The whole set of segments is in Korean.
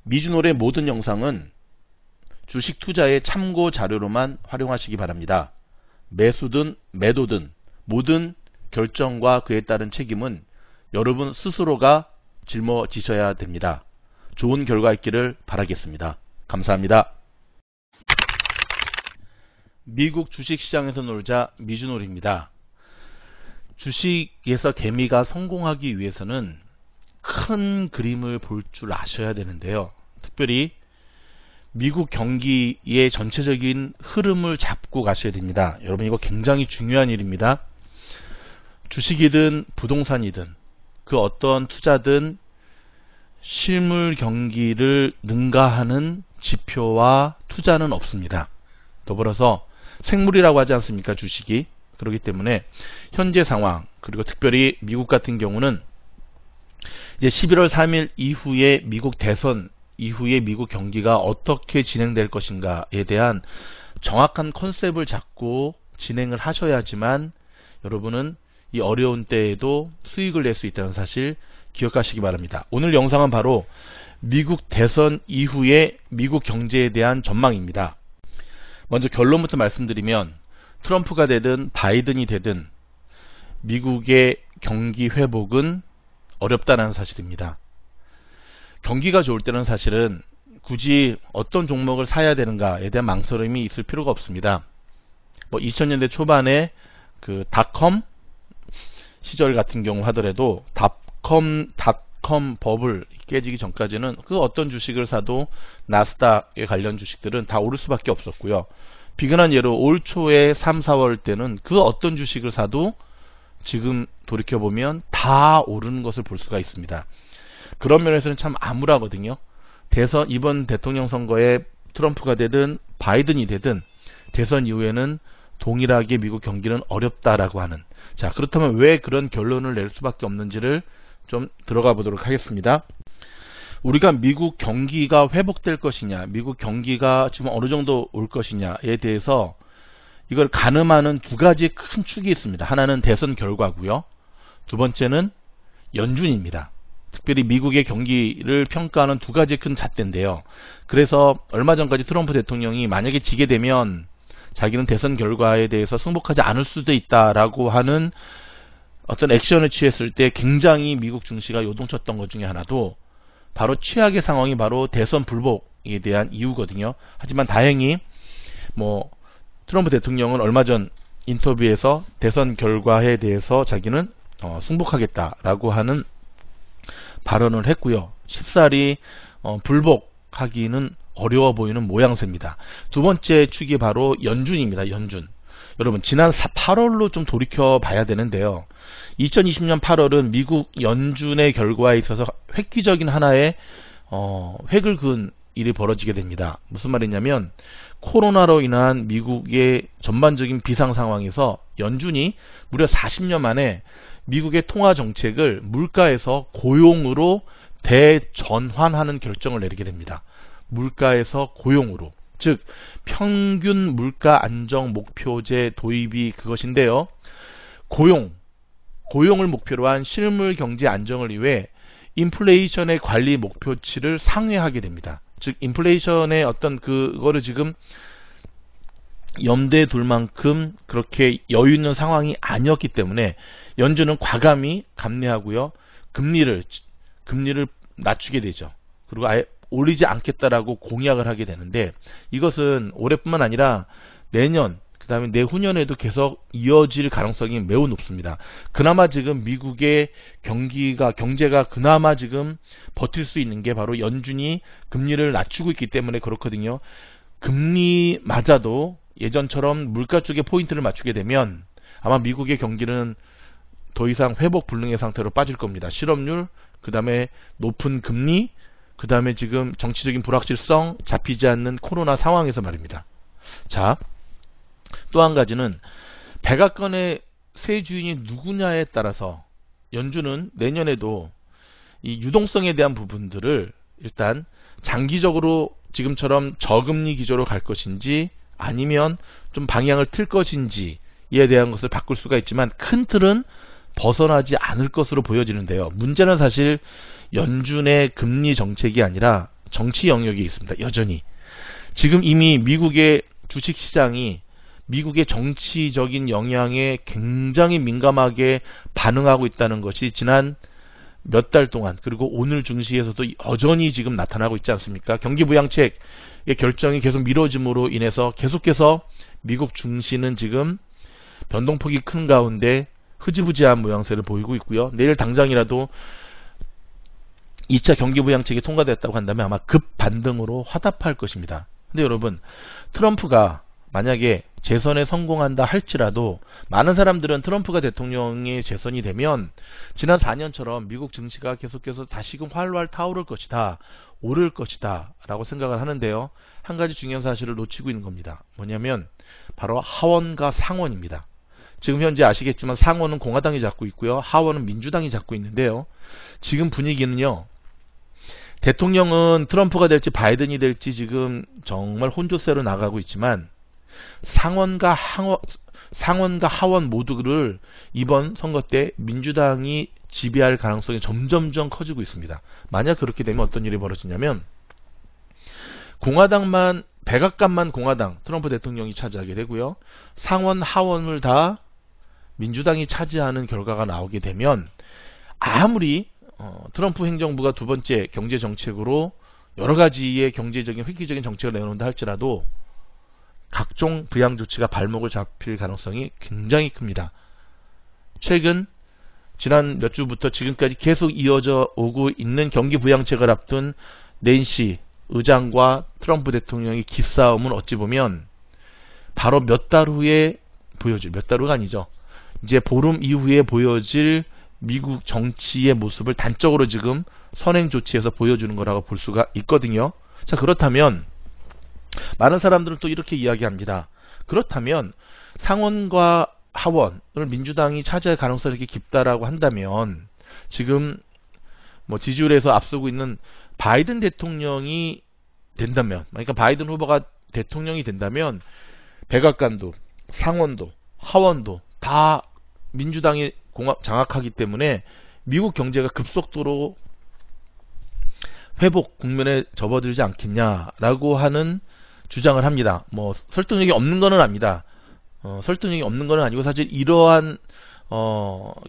미주놀의 모든 영상은 주식 투자의 참고 자료로만 활용하시기 바랍니다. 매수든 매도든 모든 결정과 그에 따른 책임은 여러분 스스로가 짊어지셔야 됩니다. 좋은 결과 있기를 바라겠습니다. 감사합니다. 미국 주식시장에서 놀자 미주놀입니다. 주식에서 개미가 성공하기 위해서는 큰 그림을 볼 줄 아셔야 되는데요. 특별히 미국 경기의 전체적인 흐름을 잡고 가셔야 됩니다. 여러분 이거 굉장히 중요한 일입니다. 주식이든 부동산이든 그 어떤 투자든 실물 경기를 능가하는 지표와 투자는 없습니다. 더불어서 생물이라고 하지 않습니까? 주식이. 그렇기 때문에 현재 상황 그리고 특별히 미국 같은 경우는 이제 11월 3일 이후에 미국 대선 이후에 미국 경기가 어떻게 진행될 것인가에 대한 정확한 컨셉을 잡고 진행을 하셔야지만 여러분은 이 어려운 때에도 수익을 낼 수 있다는 사실 기억하시기 바랍니다. 오늘 영상은 바로 미국 대선 이후에 미국 경제에 대한 전망입니다. 먼저 결론부터 말씀드리면 트럼프가 되든 바이든이 되든 미국의 경기 회복은 어렵다는 사실입니다. 경기가 좋을 때는 사실은 굳이 어떤 종목을 사야 되는가에 대한 망설임이 있을 필요가 없습니다. 2000년대 초반에 그 닷컴 시절 같은 경우 하더라도 닷컴 버블 깨지기 전까지는 그 어떤 주식을 사도 나스닥에 관련 주식들은 다 오를 수밖에 없었고요. 비근한 예로 올 초에 3, 4월 때는 그 어떤 주식을 사도 지금 돌이켜보면 다 오르는 것을 볼 수가 있습니다. 그런 면에서는 참 암울하거든요. 이번 대통령 선거에 트럼프가 되든 바이든이 되든 대선 이후에는 동일하게 미국 경기는 어렵다라고 하는, 자 그렇다면 왜 그런 결론을 낼 수밖에 없는지를 좀 들어가 보도록 하겠습니다. 우리가 미국 경기가 회복될 것이냐, 미국 경기가 지금 어느 정도 올 것이냐에 대해서 이걸 가늠하는 두 가지 큰 축이 있습니다. 하나는 대선 결과고요. 두 번째는 연준입니다. 특별히 미국의 경기를 평가하는 두 가지 큰 잣대인데요. 그래서 얼마 전까지 트럼프 대통령이 만약에 지게 되면 자기는 대선 결과에 대해서 승복하지 않을 수도 있다라고 하는 어떤 액션을 취했을 때 굉장히 미국 증시가 요동쳤던 것 중에 하나도 바로 최악의 상황이 바로 대선 불복에 대한 이유거든요. 하지만 다행히 트럼프 대통령은 얼마 전 인터뷰에서 대선 결과에 대해서 자기는 승복하겠다라고 하는 발언을 했고요. 쉽사리 불복하기는 어려워 보이는 모양새입니다. 두 번째 축이 바로 연준입니다. 연준. 여러분 지난 8월로 좀 돌이켜 봐야 되는데요. 2020년 8월은 미국 연준의 결과에 있어서 획기적인 하나의 획을 그은 일이 벌어지게 됩니다. 무슨 말이냐면 코로나로 인한 미국의 전반적인 비상 상황에서 연준이 무려 40년 만에 미국의 통화 정책을 물가에서 고용으로 대전환하는 결정을 내리게 됩니다. 물가에서 고용으로, 즉 평균 물가 안정 목표제 도입이 그것인데요. 고용을 목표로 한 실물 경제 안정을 위해 인플레이션의 관리 목표치를 상회하게 됩니다. 즉 인플레이션의 어떤 그거를 지금 염두에 둘 만큼 그렇게 여유 있는 상황이 아니었기 때문에 연준은 과감히 감내하고요. 금리를 낮추게 되죠. 그리고 아예 올리지 않겠다라고 공약을 하게 되는데 이것은 올해뿐만 아니라 내년 그 다음에 내후년에도 계속 이어질 가능성이 매우 높습니다. 그나마 지금 미국의 경제가 그나마 지금 버틸 수 있는 게 바로 연준이 금리를 낮추고 있기 때문에 그렇거든요. 금리 맞아도 예전처럼 물가 쪽에 포인트를 맞추게 되면 아마 미국의 경기는 더 이상 회복 불능의 상태로 빠질 겁니다. 실업률, 그 다음에 높은 금리, 그 다음에 지금 정치적인 불확실성, 잡히지 않는 코로나 상황에서 말입니다. 자, 또 한 가지는 백악관의 새 주인이 누구냐에 따라서 연준은 내년에도 이 유동성에 대한 부분들을 일단 장기적으로 지금처럼 저금리 기조로 갈 것인지 아니면 좀 방향을 틀 것인지에 대한 것을 바꿀 수가 있지만 큰 틀은 벗어나지 않을 것으로 보여지는데요. 문제는 사실 연준의 금리 정책이 아니라 정치 영역에 있습니다. 여전히. 지금 이미 미국의 주식시장이 미국의 정치적인 영향에 굉장히 민감하게 반응하고 있다는 것이 지난 몇 달 동안 그리고 오늘 증시에서도 여전히 지금 나타나고 있지 않습니까? 경기부양책의 결정이 계속 미뤄짐으로 인해서 계속해서 미국 증시는 지금 변동폭이 큰 가운데 흐지부지한 모양새를 보이고 있고요. 내일 당장이라도 2차 경기부양책이 통과됐다고 한다면 아마 급반등으로 화답할 것입니다. 근데 여러분, 트럼프가 만약에 재선에 성공한다 할지라도 많은 사람들은 트럼프가 대통령이 재선이 되면 지난 4년처럼 미국 증시가 계속해서 다시금 활활 타오를 것이다, 오를 것이다 라고 생각을 하는데요. 한 가지 중요한 사실을 놓치고 있는 겁니다. 뭐냐면 바로 하원과 상원입니다. 지금 현재 아시겠지만 상원은 공화당이 잡고 있고요, 하원은 민주당이 잡고 있는데요. 지금 분위기는요, 대통령은 트럼프가 될지 바이든이 될지 지금 정말 혼조세로 나가고 있지만 상원과 하원 모두를 이번 선거 때 민주당이 지배할 가능성이 점점점 커지고 있습니다. 만약 그렇게 되면 어떤 일이 벌어지냐면 공화당만, 백악관만 공화당, 트럼프 대통령이 차지하게 되고요, 상원 하원을 다 민주당이 차지하는 결과가 나오게 되면 아무리 트럼프 행정부가 두 번째 경제 정책으로 여러 가지의 경제적인 획기적인 정책을 내놓는다 할지라도 각종 부양 조치가 발목을 잡힐 가능성이 굉장히 큽니다. 최근 지난 몇 주부터 지금까지 계속 이어져 오고 있는 경기 부양책을 앞둔 낸시 의장과 트럼프 대통령의 기싸움은 어찌 보면 바로 몇 달 후에 보여질, 몇 달 후가 아니죠, 이제 보름 이후에 보여질 미국 정치의 모습을 단적으로 지금 선행 조치에서 보여주는 거라고 볼 수가 있거든요. 자, 그렇다면 많은 사람들은 또 이렇게 이야기합니다. 그렇다면 상원과 하원을 민주당이 차지할 가능성이 이렇게 깊다라고 한다면 지금 뭐 지지율에서 앞서고 있는 바이든 대통령이 된다면, 그러니까 바이든 후보가 대통령이 된다면 백악관도 상원도 하원도 다 민주당이 장악하기 때문에 미국 경제가 급속도로 회복 국면에 접어들지 않겠냐라고 하는 주장을 합니다. 뭐 설득력이 없는 거는 압니다. 설득력이 없는 거는 아니고 사실 이러한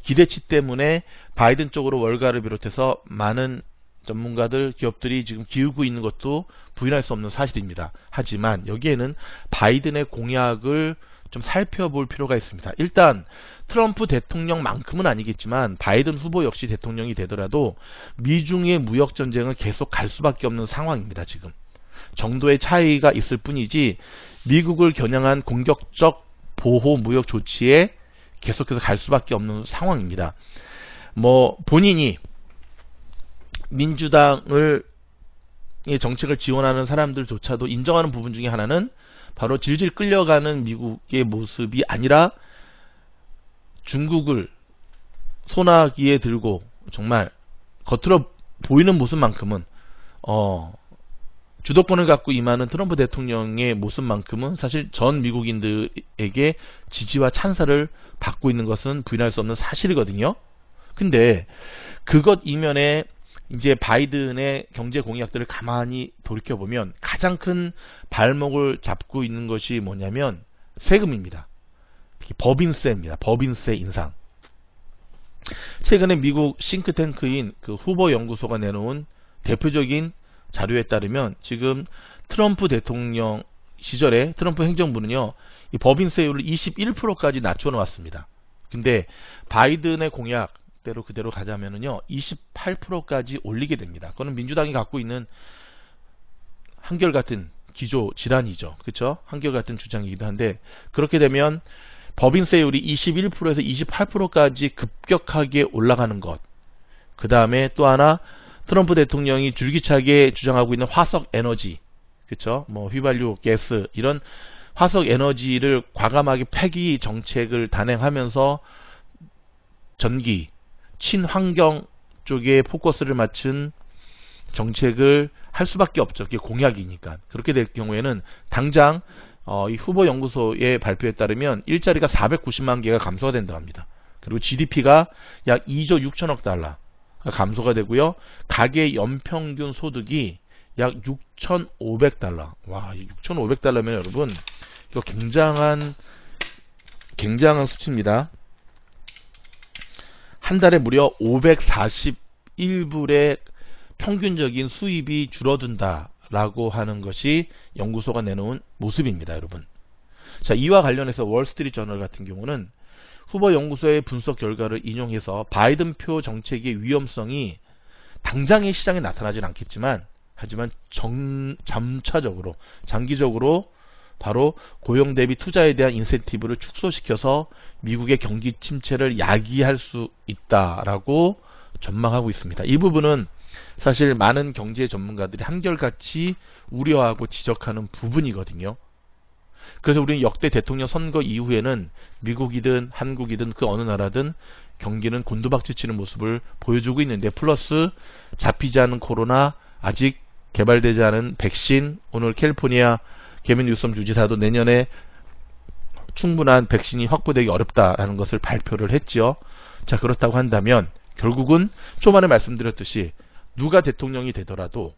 기대치 때문에 바이든 쪽으로 월가를 비롯해서 많은 전문가들, 기업들이 지금 기울고 있는 것도 부인할 수 없는 사실입니다. 하지만 여기에는 바이든의 공약을 좀 살펴볼 필요가 있습니다. 일단 트럼프 대통령만큼은 아니겠지만 바이든 후보 역시 대통령이 되더라도 미중의 무역 전쟁은 계속 갈 수밖에 없는 상황입니다. 지금 정도의 차이가 있을 뿐이지 미국을 겨냥한 공격적 보호 무역 조치에 계속해서 갈 수밖에 없는 상황입니다. 뭐 본인이 민주당을 정책을 지원하는 사람들조차도 인정하는 부분 중에 하나는 바로 질질 끌려가는 미국의 모습이 아니라 중국을 소나기에 들고 정말 겉으로 보이는 모습만큼은 주도권을 갖고 임하는 트럼프 대통령의 모습만큼은 사실 전 미국인들에게 지지와 찬사를 받고 있는 것은 부인할 수 없는 사실이거든요. 근데 그것 이면에 이제 바이든의 경제 공약들을 가만히 돌이켜보면 가장 큰 발목을 잡고 있는 것이 뭐냐면 세금입니다. 특히 법인세입니다. 법인세 인상. 최근에 미국 싱크탱크인 그 후보 연구소가 내놓은 대표적인 자료에 따르면 지금 트럼프 대통령 시절에 트럼프 행정부는요, 이 법인세율을 21%까지 낮춰놓았습니다. 근데 바이든의 공약대로 그대로 가자면은요 28%까지 올리게 됩니다. 그거는 민주당이 갖고 있는 한결같은 기조 질환이죠. 그렇죠? 한결같은 주장이기도 한데, 그렇게 되면 법인세율이 21%에서 28%까지 급격하게 올라가는 것, 그 다음에 또 하나 트럼프 대통령이 줄기차게 주장하고 있는 화석 에너지, 그렇죠? 뭐 휘발유, 가스 이런 화석 에너지를 과감하게 폐기 정책을 단행하면서 전기, 친환경 쪽에 포커스를 맞춘 정책을 할 수밖에 없죠. 그게 공약이니까. 그렇게 될 경우에는 당장 이 후보 연구소의 발표에 따르면 일자리가 490만 개가 감소가 된다고 합니다. 그리고 GDP가 약 2조 6천억 달러 감소가 되고요. 가계 연평균 소득이 약 6,500달러. 와, 6,500달러면 여러분 이거 굉장한 수치입니다. 한 달에 무려 541불의 평균적인 수입이 줄어든다라고 하는 것이 연구소가 내놓은 모습입니다, 여러분. 자, 이와 관련해서 월스트리트 저널 같은 경우는 후보 연구소의 분석 결과를 인용해서 바이든 표 정책의 위험성이 당장의 시장에 나타나진 않겠지만 하지만 점차적으로 장기적으로 바로 고용 대비 투자에 대한 인센티브를 축소시켜서 미국의 경기 침체를 야기할 수 있다라고 전망하고 있습니다. 이 부분은 사실 많은 경제 전문가들이 한결같이 우려하고 지적하는 부분이거든요. 그래서 우리는 역대 대통령 선거 이후에는 미국이든 한국이든 그 어느 나라든 경기는 곤두박질치는 모습을 보여주고 있는데, 플러스 잡히지 않은 코로나, 아직 개발되지 않은 백신, 오늘 캘리포니아 개빈 뉴섬 주지사도 내년에 충분한 백신이 확보되기 어렵다라는 것을 발표를 했죠. 자, 그렇다고 한다면 결국은 초반에 말씀드렸듯이 누가 대통령이 되더라도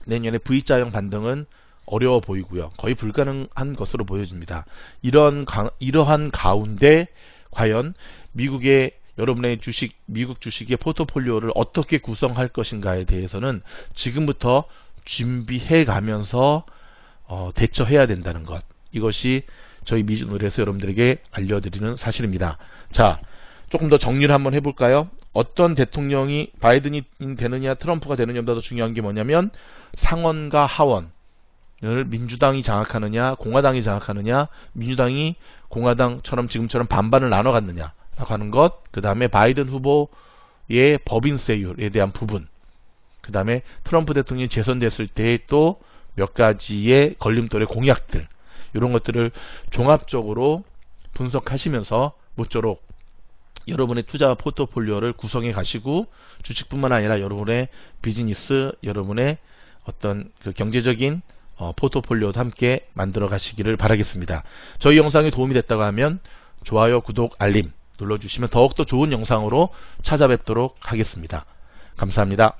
내년에 V자형 반등은 어려워 보이고요. 거의 불가능한 것으로 보여집니다. 이러한 가운데 과연 여러분의 미국 주식의 포트폴리오를 어떻게 구성할 것인가에 대해서는 지금부터 준비해 가면서 대처해야 된다는 것. 이것이 저희 미주노래에서 여러분들에게 알려드리는 사실입니다. 자, 조금 더 정리를 한번 해볼까요? 어떤 대통령이 바이든이 되느냐 트럼프가 되느냐보다 더 중요한 게 뭐냐면 상원과 하원을 민주당이 장악하느냐 공화당이 장악하느냐, 민주당이 공화당처럼 지금처럼 반반을 나눠 갖느냐 라고 하는 것, 그 다음에 바이든 후보의 법인세율에 대한 부분, 그 다음에 트럼프 대통령이 재선됐을 때 또 몇 가지의 걸림돌의 공약들, 이런 것들을 종합적으로 분석하시면서 모쪼록 여러분의 투자 포트폴리오를 구성해 가시고 주식뿐만 아니라 여러분의 비즈니스, 여러분의 어떤 그 경제적인 포트폴리오도 함께 만들어 가시기를 바라겠습니다. 저희 영상이 도움이 됐다고 하면 좋아요, 구독, 알림 눌러주시면 더욱더 좋은 영상으로 찾아뵙도록 하겠습니다. 감사합니다.